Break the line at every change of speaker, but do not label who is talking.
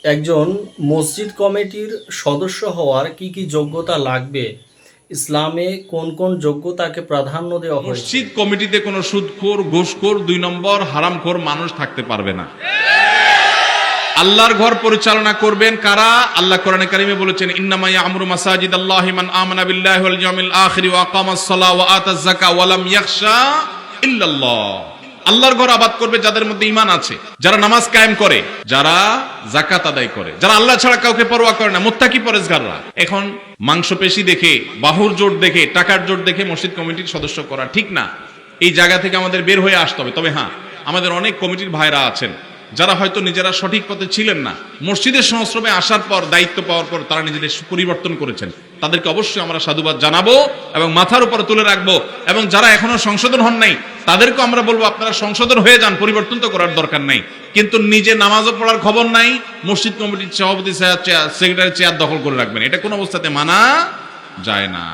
একজন মসজিদ কমিটির সদস্য হওয়ার কি কি যোগ্যতা লাগবে? ইসলামে কোন কোন যোগ্যতাকে প্রাধান্য দেওয়া হয়েছে?
মসজিদ কমিটিতে কোনো সুদখোর, ঘুষখোর, ২ নম্বর হারামখোর মানুষ থাকতে পারবে না। আল্লাহর ঘর পরিচালনা করবেন কারা? আল্লাহ কোরআনে কারিমে বলেছেন, ইন্নামা ইয়ামুরু মাসাজিদাল্লাহি মান আমানা বিল্লাহি ওয়াল ইয়াউমিল আখির ওয়া আকামাস সালাহ ওয়া আতাজ যাকাত ওয়া লাম ইয়াখশা ইল্লাল্লাহ। আল্লাহর ঘর আবাদ করবে যাদের মধ্যে ঈমান আছে, যারা নামাজ কায়েম করে, যারা যাকাত আদায় করে, যারা আল্লাহ ছাড়া কাউকে পরোয়া করে না, মুত্তাকি পরেজগাররা। এখন মাংসপেশি দেখে, বাহুর জোট দেখে, টাকার জোট দেখে মসজিদ কমিটির সদস্য করা ঠিক না। এই জায়গা থেকে আমাদের বের হয়ে আসতে হবে। তবে হ্যাঁ, আমাদের অনেক কমিটির ভাইরা আছেন যারা হয়তো নিজেরা সঠিক পথে ছিলেন না, মসজিদের সংস্রবে আসার পর, দায়িত্ব পাওয়ার পর তারা নিজেদের পরিবর্তন করেছেন। তাদেরকে অবশ্যই আমরা সাধুবাদ জানাবো এবং মাথার উপরে তুলে রাখবো। এবং যারা এখনো সংশোধন হন নাই তাদেরকে আমরা বলবো, আপনারা সংশোধন হয়ে যান, পরিবর্তন তো করার দরকার নাই। কিন্তু নিজে নামাজও পড়ার খবর নাই, মসজিদ কমিটির সভাপতি সেক্রেটারি চেয়ার দখল করে রাখবেন, এটা কোন অবস্থাতে মানা যায় না।